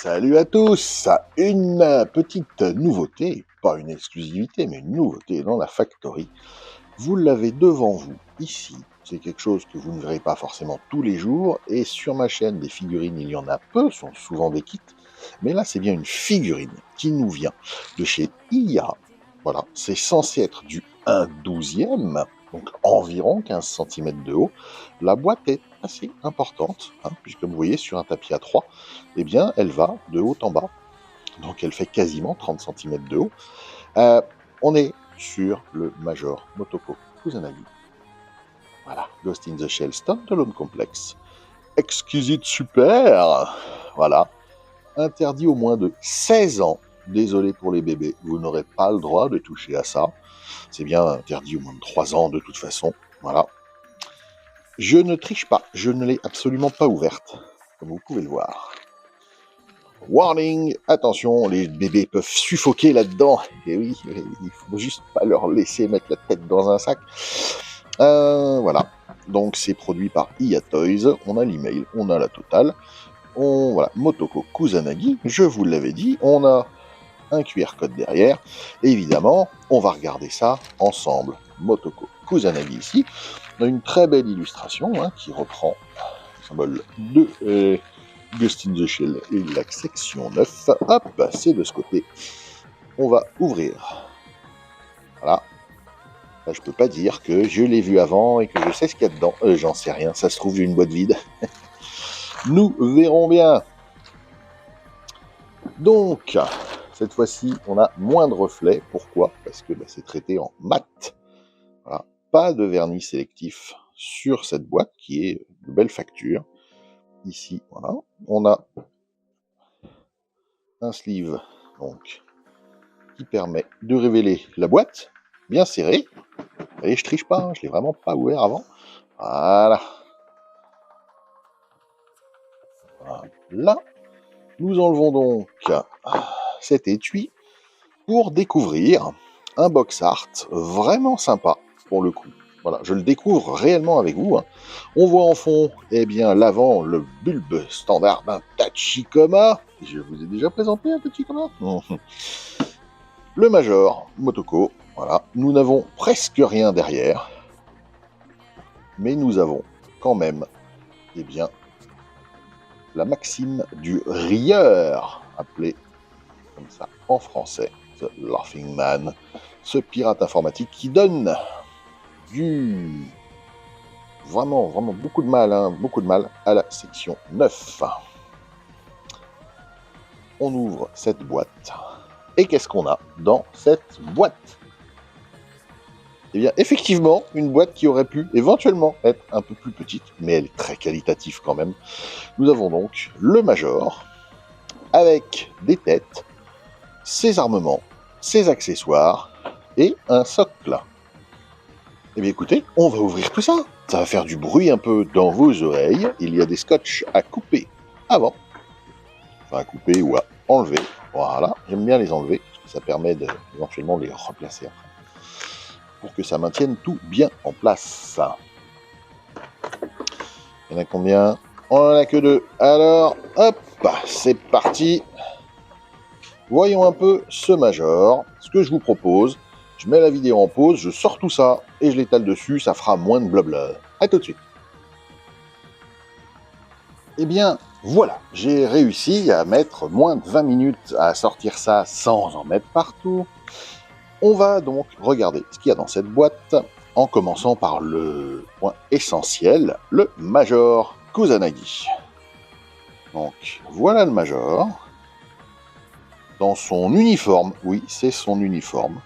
Salut à tous! Une petite nouveauté, pas une exclusivité, mais une nouveauté dans la Factory. Vous l'avez devant vous, ici. C'est quelque chose que vous ne verrez pas forcément tous les jours. Et sur ma chaîne, des figurines, il y en a peu, sont souvent des kits. Mais là, c'est bien une figurine qui nous vient de chez IA. Voilà, c'est censé être du 1/12e, donc environ 15 cm de haut. La boîte est assez importante, puisque vous voyez, sur un tapis à 3, eh bien, elle va de haut en bas. Donc elle fait quasiment 30 cm de haut. On est sur le Major Motoko Kusanagi. Voilà, Ghost in the Shell Standalone Complex. Exquisite super. Voilà. Interdit au moins de 16 ans. Désolé pour les bébés, vous n'aurez pas le droit de toucher à ça. C'est bien interdit au moins de 3 ans de toute façon. Voilà. Je ne triche pas, je ne l'ai absolument pas ouverte, comme vous pouvez le voir. Warning, attention, les bébés peuvent suffoquer là-dedans. Et oui, il faut juste pas leur laisser mettre la tête dans un sac. Voilà, donc c'est produit par IA Toys. On a l'email, on a la totale. Voilà, Motoko Kusanagi, je vous l'avais dit, on a un QR code derrière. Et évidemment, on va regarder ça ensemble. Motoko Kusanagi ici. On a une très belle illustration qui reprend le symbole de Ghost in the Shell et la section 9. Hop, c'est de ce côté. On va ouvrir. Voilà. Là, je peux pas dire que je l'ai vu avant et que je sais ce qu'il y a dedans. J'en sais rien, ça se trouve, j'ai une boîte vide. Nous verrons bien. Donc, cette fois-ci, on a moins de reflets. Pourquoi? Parce que c'est traité en mat. Voilà. Pas de vernis sélectif sur cette boîte qui est de belle facture. Ici, voilà. On a un sleeve donc, qui permet de révéler la boîte, bien serrée. Vous voyez, je triche pas, je l'ai vraiment pas ouvert avant. Voilà. Là, nous enlevons donc cet étui pour découvrir un box art vraiment sympa pour le coup. Voilà, je le découvre réellement avec vous. On voit en fond, eh bien, l'avant, le bulbe standard d'un Tachikoma. Je vous ai déjà présenté un Tachikoma. Le Major Motoko. Voilà, nous n'avons presque rien derrière, mais nous avons quand même, eh bien, la maxime du rieur, appelé comme ça en français, The Laughing Man, ce pirate informatique qui donne vraiment beaucoup de mal à la section 9. On ouvre cette boîte. Et qu'est-ce qu'on a dans cette boîte? Eh bien, effectivement, une boîte qui aurait pu éventuellement être un peu plus petite, mais elle est très qualitative quand même. Nous avons donc le Major, avec des têtes, ses armements, ses accessoires, et un socle. Eh bien écoutez, on va ouvrir tout ça. Ça va faire du bruit un peu dans vos oreilles. Il y a des scotch à couper avant. Enfin, à couper ou à enlever. Voilà, j'aime bien les enlever, parce que ça permet éventuellement de les replacer après. Pour que ça maintienne tout bien en place. Il y en a combien? On en a que 2. Alors, hop, c'est parti. Voyons un peu ce Major. Ce que je vous propose, je mets la vidéo en pause, je sors tout ça et je l'étale dessus, ça fera moins de blabla. A tout de suite. Eh bien, voilà, j'ai réussi à mettre moins de 20 minutes à sortir ça sans en mettre partout. On va donc regarder ce qu'il y a dans cette boîte, en commençant par le point essentiel, le Major Kusanagi. Donc, voilà le Major. Dans son uniforme, oui, c'est son uniforme,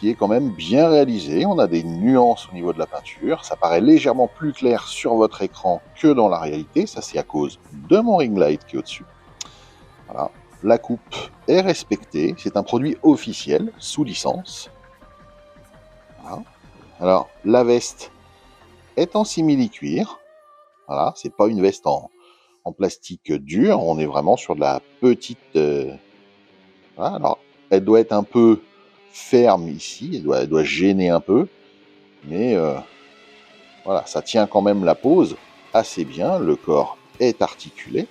qui est quand même bien réalisé. On a des nuances au niveau de la peinture. Ça paraît légèrement plus clair sur votre écran que dans la réalité. Ça, c'est à cause de mon ring light qui est au-dessus. Voilà. La coupe est respectée. C'est un produit officiel, sous licence. Voilà. Alors, la veste est en simili-cuir. Voilà, c'est pas une veste en plastique dur. On est vraiment sur de la petite... Voilà. Alors, elle doit être un peu ferme ici. Elle doit gêner un peu. Mais voilà, ça tient quand même la pose assez bien. Le corps est articulé.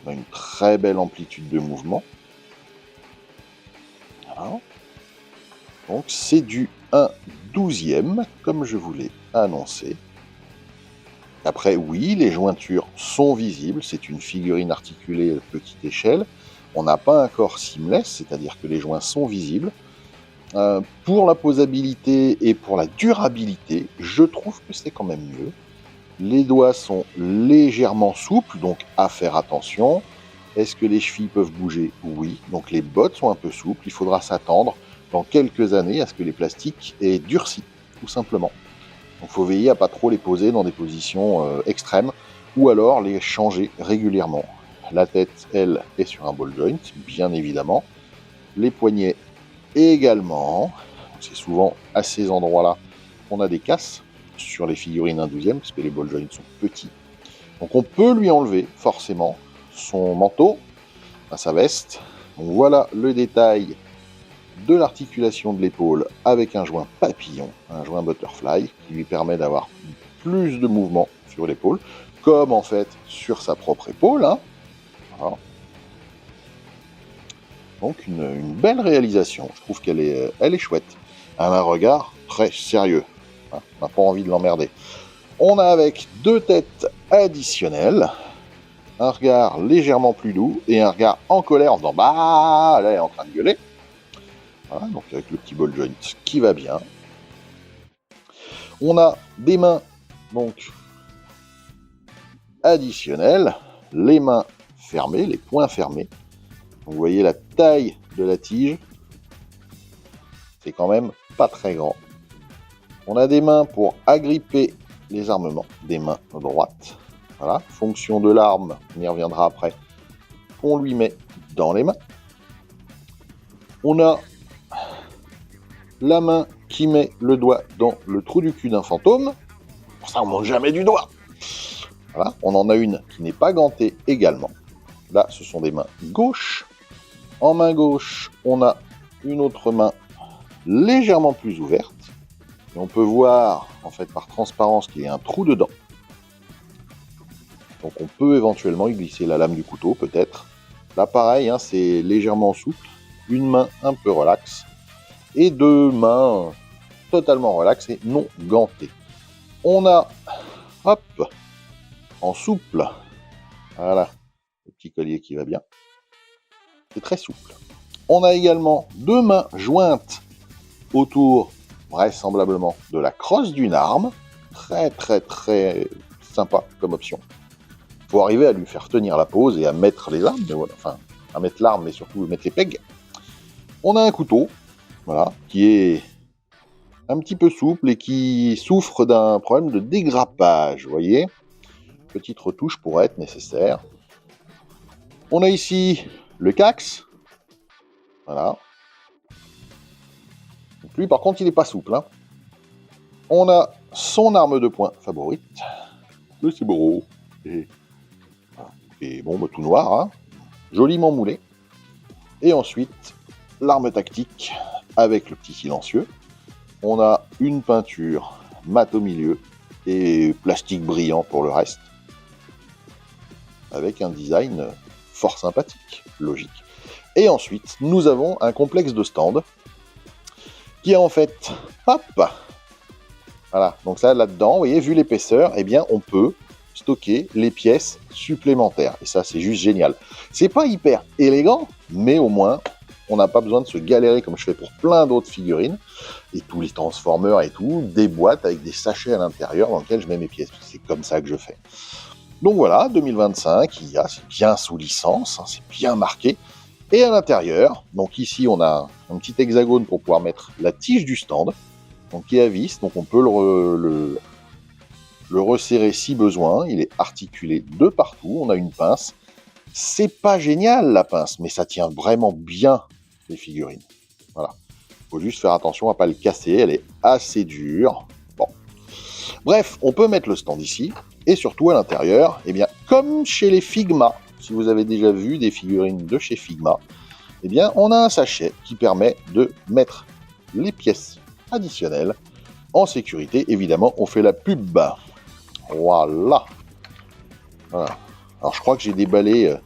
On a une très belle amplitude de mouvement. Voilà. Donc c'est du 1/12e, comme je vous l'ai annoncé. Après, oui, les jointures sont visibles, c'est une figurine articulée petite échelle. On n'a pas un corps seamless, c'est-à-dire que les joints sont visibles. Pour la posabilité et pour la durabilité, je trouve que c'est quand même mieux. Les doigts sont légèrement souples, donc à faire attention. Est-ce que les chevilles peuvent bouger? Oui. Donc les bottes sont un peu souples. Il faudra s'attendre dans quelques années à ce que les plastiques aient durci, tout simplement. Donc il faut veiller à pas trop les poser dans des positions extrêmes ou alors les changer régulièrement. La tête, elle, est sur un ball joint, bien évidemment. Les poignets également. C'est souvent à ces endroits-là qu'on a des casses sur les figurines 1/12e parce que les ball joints sont petits. Donc on peut lui enlever forcément son manteau, sa veste. Donc voilà le détail de l'articulation de l'épaule avec un joint papillon, un joint butterfly qui lui permet d'avoir plus de mouvement sur l'épaule, comme en fait sur sa propre épaule. Hein. Voilà. Donc une belle réalisation, je trouve qu'elle est, elle est chouette. Elle a un regard très sérieux, hein. On n'a pas envie de l'emmerder. On a avec 2 têtes additionnelles, un regard légèrement plus doux et un regard en colère en disant « Bah, là, elle est en train de gueuler ». Voilà, donc avec le petit ball joint qui va bien. On a des mains donc additionnelles, les mains fermées, les poings fermés. Vous voyez la taille de la tige, c'est quand même pas très grand. On a des mains pour agripper les armements, des mains droites. Voilà, fonction de l'arme, on y reviendra après, on lui met dans les mains. On a la main qui met le doigt dans le trou du cul d'un fantôme. Pour ça, on ne monte jamais du doigt. Voilà, on en a une qui n'est pas gantée également. Là, ce sont des mains gauches. En main gauche, on a une autre main légèrement plus ouverte. Et on peut voir, en fait, par transparence, qu'il y a un trou dedans. Donc on peut éventuellement y glisser la lame du couteau, peut-être. Là, pareil, hein, c'est légèrement souple. Une main un peu relaxe. Et 2 mains totalement relaxes et non gantées. On a, hop, en souple, voilà, le petit collier qui va bien. C'est très souple. On a également 2 mains jointes autour, vraisemblablement, de la crosse d'une arme. Très, très, très sympa comme option. Il faut arriver à lui faire tenir la pose et à mettre les armes, mais voilà, enfin, à mettre l'arme, mais surtout mettre les pegs. On a un couteau, voilà, qui est un petit peu souple et qui souffre d'un problème de dégrappage, vous voyez. Petite retouche pourrait être nécessaire. On a ici le cax, voilà. Donc lui, par contre, il n'est pas souple. Hein. On a son arme de poing favorite, le Ciboro. Et bon, bah, tout noir, hein. Joliment moulé. Et ensuite, l'arme tactique avec le petit silencieux. On a une peinture mat au milieu et plastique brillant pour le reste. Avec un design fort sympathique, logique. Et ensuite, nous avons un complexe de stand qui est en fait, hop, voilà, donc ça là-dedans, vous voyez, vu l'épaisseur, eh bien on peut stocker les pièces supplémentaires. Et ça, c'est juste génial. C'est pas hyper élégant, mais au moins, on n'a pas besoin de se galérer comme je fais pour plein d'autres figurines. Et tous les Transformers et tout, des boîtes avec des sachets à l'intérieur dans lesquels je mets mes pièces. C'est comme ça que je fais. Donc voilà, 2025, c'est bien sous licence, hein, c'est bien marqué. Et à l'intérieur, donc ici on a un petit hexagone pour pouvoir mettre la tige du stand, donc qui est à vis, donc on peut le resserrer si besoin, il est articulé de partout, on a une pince. C'est pas génial la pince, mais ça tient vraiment bien les figurines. Voilà. Faut juste faire attention à pas le casser, elle est assez dure. Bon. Bref, on peut mettre le stand ici, et surtout à l'intérieur, eh bien, comme chez les Figma, si vous avez déjà vu des figurines de chez Figma, eh bien, on a un sachet qui permet de mettre les pièces additionnelles en sécurité. Évidemment, on fait la pub. Voilà. Alors, je crois que j'ai déballé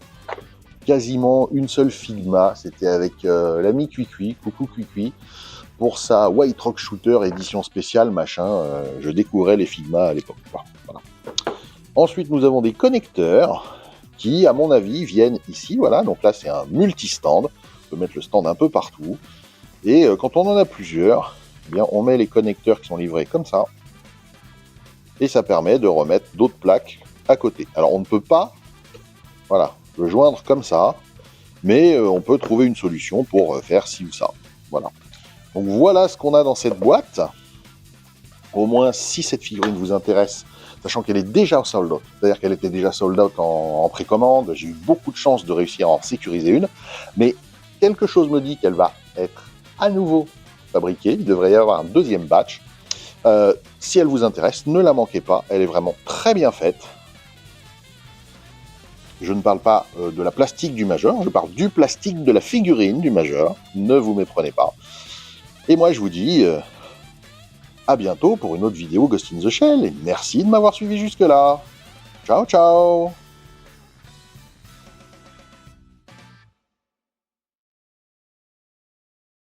quasiment une seule Figma, c'était avec l'ami Cuicui, coucou Cuicui, pour sa White Rock Shooter édition spéciale, machin, je découvrais les Figma à l'époque. Voilà. Ensuite, nous avons des connecteurs qui, à mon avis, viennent ici, voilà, donc là c'est un multi-stand, on peut mettre le stand un peu partout, et quand on en a plusieurs, eh bien, on met les connecteurs qui sont livrés comme ça, et ça permet de remettre d'autres plaques à côté. Alors on ne peut pas, voilà, le joindre comme ça, mais on peut trouver une solution pour faire ci ou ça. Voilà. Donc voilà ce qu'on a dans cette boîte. Au moins, si cette figurine vous intéresse, sachant qu'elle est déjà sold out, c'est-à-dire qu'elle était déjà sold out en précommande, j'ai eu beaucoup de chance de réussir à en sécuriser une, mais quelque chose me dit qu'elle va être à nouveau fabriquée, il devrait y avoir un deuxième batch. Si elle vous intéresse, ne la manquez pas, elle est vraiment très bien faite. Je ne parle pas de la plastique du Majeur, je parle du plastique de la figurine du Majeur, ne vous méprenez pas. Et moi je vous dis à bientôt pour une autre vidéo Ghost in the Shell, et merci de m'avoir suivi jusque là. Ciao ciao.